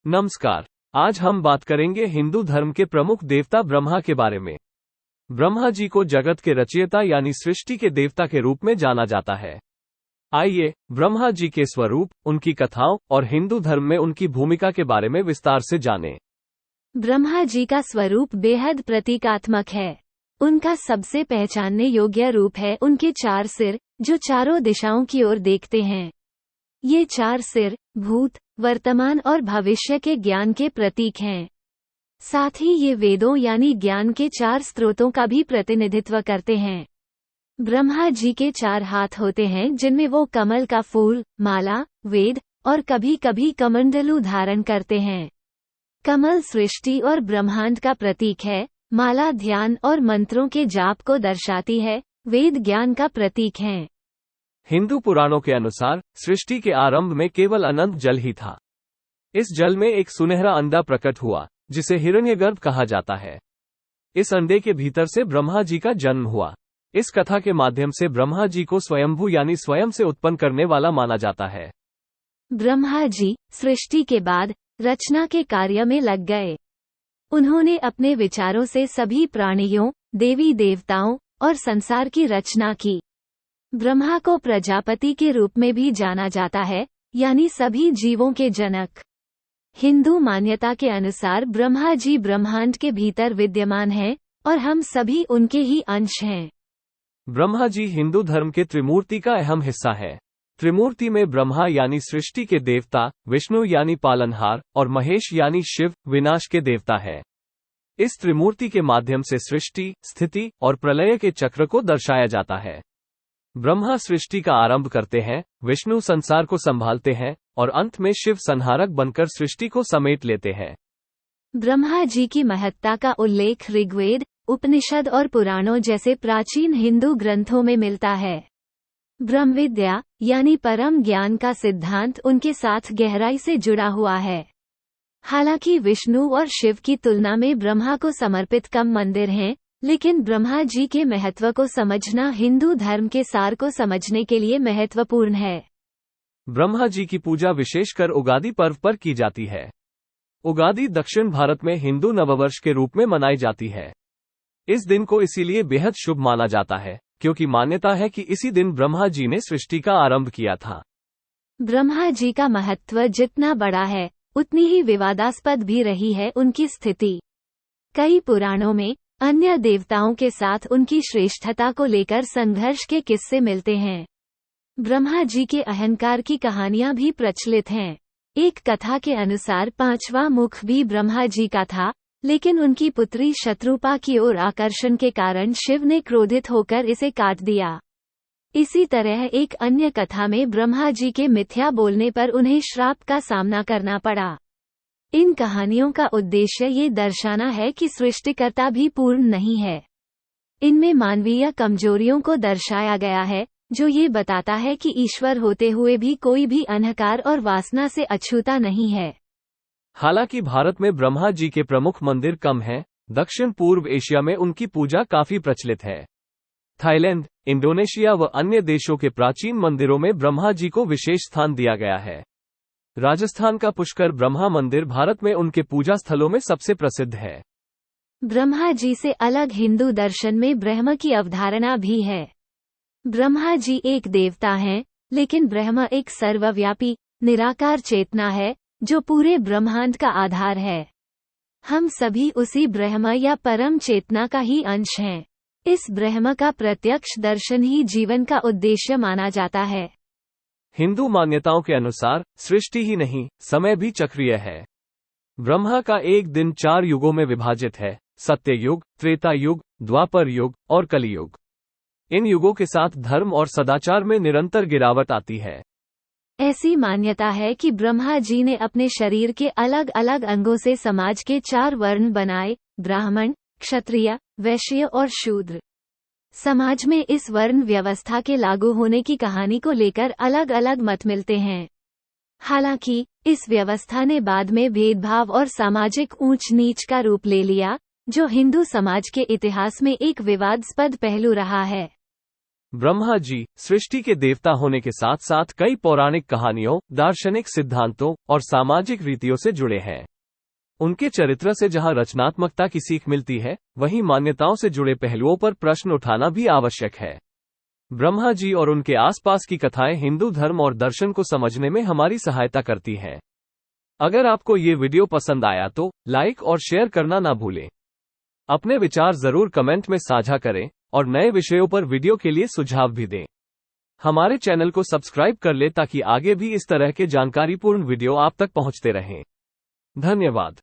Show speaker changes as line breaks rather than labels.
नमस्कार। आज हम बात करेंगे हिंदू धर्म के प्रमुख देवता ब्रह्मा के बारे में। ब्रह्मा जी को जगत के रचयिता यानी सृष्टि के देवता के रूप में जाना जाता है। आइए ब्रह्मा जी के स्वरूप, उनकी कथाओं और हिंदू धर्म में उनकी भूमिका के बारे में विस्तार से जानें।
ब्रह्मा जी का स्वरूप बेहद प्रतीकात्मक है। उनका सबसे पहचानने योग्य रूप है उनके 4 सिर, जो चारों दिशाओं की ओर देखते हैं। ये 4 सिर भूत, वर्तमान और भविष्य के ज्ञान के प्रतीक हैं। साथ ही ये वेदों यानी ज्ञान के 4 स्रोतों का भी प्रतिनिधित्व करते हैं। ब्रह्मा जी के 4 हाथ होते हैं, जिनमें वो कमल का फूल, माला, वेद और कभी कभी कमंडलू धारण करते हैं। कमल सृष्टि और ब्रह्मांड का प्रतीक है, माला ध्यान और मंत्रों के जाप को दर्शाती है, वेद ज्ञान का प्रतीक हैं।
हिंदू पुराणों के अनुसार सृष्टि के आरंभ में केवल अनंत जल ही था। इस जल में एक सुनहरा अंडा प्रकट हुआ, जिसे हिरण्यगर्भ कहा जाता है। इस अंडे के भीतर से ब्रह्मा जी का जन्म हुआ। इस कथा के माध्यम से ब्रह्मा जी को स्वयंभू यानी स्वयं से उत्पन्न करने वाला माना जाता है।
ब्रह्मा जी सृष्टि के बाद रचना के कार्य में लग गए। उन्होंने अपने विचारों से सभी प्राणियों, देवी देवताओं और संसार की रचना की। ब्रह्मा को प्रजापति के रूप में भी जाना जाता है, यानी सभी जीवों के जनक। हिंदू मान्यता के अनुसार ब्रह्मा जी ब्रह्मांड के भीतर विद्यमान हैं और हम सभी उनके ही अंश हैं।
ब्रह्मा जी हिंदू धर्म के त्रिमूर्ति का अहम हिस्सा है। त्रिमूर्ति में ब्रह्मा यानी सृष्टि के देवता, विष्णु यानी पालनहार और महेश यानी शिव विनाश के देवता है। इस त्रिमूर्ति के माध्यम से सृष्टि, स्थिति और प्रलय के चक्र को दर्शाया जाता है। ब्रह्मा सृष्टि का आरंभ करते हैं, विष्णु संसार को संभालते हैं और अंत में शिव संहारक बनकर सृष्टि को समेट लेते हैं।
ब्रह्मा जी की महत्ता का उल्लेख ऋग्वेद, उपनिषद और पुराणों जैसे प्राचीन हिंदू ग्रंथों में मिलता है। ब्रह्म विद्या यानी परम ज्ञान का सिद्धांत उनके साथ गहराई से जुड़ा हुआ है। हालांकि विष्णु और शिव की तुलना में ब्रह्मा को समर्पित कम मंदिर हैं, लेकिन ब्रह्मा जी के महत्व को समझना हिंदू धर्म के सार को समझने के लिए महत्वपूर्ण है।
ब्रह्मा जी की पूजा विशेषकर उगादि पर्व पर की जाती है। उगादि दक्षिण भारत में हिंदू नववर्ष के रूप में मनाई जाती है। इस दिन को इसीलिए बेहद शुभ माना जाता है, क्योंकि मान्यता है कि इसी दिन ब्रह्मा जी ने सृष्टि का आरंभ किया था।
ब्रह्मा जी का महत्व जितना बड़ा है, उतनी ही विवादास्पद भी रही है उनकी स्थिति। कई पुराणों में अन्य देवताओं के साथ उनकी श्रेष्ठता को लेकर संघर्ष के किस्से मिलते हैं। ब्रह्मा जी के अहंकार की कहानियां भी प्रचलित हैं। एक कथा के अनुसार 5वां मुख भी ब्रह्मा जी का था, लेकिन उनकी पुत्री शत्रुपा की ओर आकर्षण के कारण शिव ने क्रोधित होकर इसे काट दिया। इसी तरह एक अन्य कथा में ब्रह्मा जी के मिथ्या बोलने पर उन्हें श्राप का सामना करना पड़ा। इन कहानियों का उद्देश्य ये दर्शाना है कि सृष्टिकर्ता भी पूर्ण नहीं है। इनमें मानवीय कमजोरियों को दर्शाया गया है, जो ये बताता है कि ईश्वर होते हुए भी कोई भी अहंकार और वासना से अछूता नहीं है।
हालांकि भारत में ब्रह्मा जी के प्रमुख मंदिर कम हैं, दक्षिण पूर्व एशिया में उनकी पूजा काफी प्रचलित है। थाईलैंड, इंडोनेशिया व अन्य देशों के प्राचीन मंदिरों में ब्रह्मा जी को विशेष स्थान दिया गया है। राजस्थान का पुष्कर ब्रह्मा मंदिर भारत में उनके पूजा स्थलों में सबसे प्रसिद्ध है।
ब्रह्मा जी से अलग हिंदू दर्शन में ब्रह्म की अवधारणा भी है। ब्रह्मा जी एक देवता हैं, लेकिन ब्रह्म एक सर्वव्यापी, निराकार चेतना है, जो पूरे ब्रह्मांड का आधार है। हम सभी उसी ब्रह्म या परम चेतना का ही अंश हैं। इस ब्रह्म का प्रत्यक्ष दर्शन ही जीवन का उद्देश्य माना जाता है।
हिंदू मान्यताओं के अनुसार सृष्टि ही नहीं, समय भी चक्रीय है। ब्रह्मा का एक दिन 4 युगों में विभाजित है: सत्य युग, त्रेता युग, द्वापर युग और कलियुग। इन युगों के साथ धर्म और सदाचार में निरंतर गिरावट आती है।
ऐसी मान्यता है कि ब्रह्मा जी ने अपने शरीर के अलग अलग अंगों से समाज के 4 वर्ण बनाए: ब्राह्मण, क्षत्रिय, वैश्य और शूद्र। समाज में इस वर्ण व्यवस्था के लागू होने की कहानी को लेकर अलग अलग मत मिलते हैं। हालांकि इस व्यवस्था ने बाद में भेदभाव और सामाजिक ऊंच नीच का रूप ले लिया, जो हिंदू समाज के इतिहास में एक विवादास्पद पहलू रहा है।
ब्रह्मा जी सृष्टि के देवता होने के साथ साथ कई पौराणिक कहानियों, दार्शनिक सिद्धांतों और सामाजिक रीतियों से जुड़े हैं। उनके चरित्र से जहां रचनात्मकता की सीख मिलती है, वहीं मान्यताओं से जुड़े पहलुओं पर प्रश्न उठाना भी आवश्यक है। ब्रह्मा जी और उनके आसपास की कथाएं हिंदू धर्म और दर्शन को समझने में हमारी सहायता करती हैं। अगर आपको ये वीडियो पसंद आया तो लाइक और शेयर करना ना भूलें। अपने विचार जरूर कमेंट में साझा करें और नए विषयों पर वीडियो के लिए सुझाव भी दें। हमारे चैनल को सब्सक्राइब कर ले ताकि आगे भी इस तरह के जानकारीपूर्ण वीडियो आप तक पहुंचते रहें। धन्यवाद।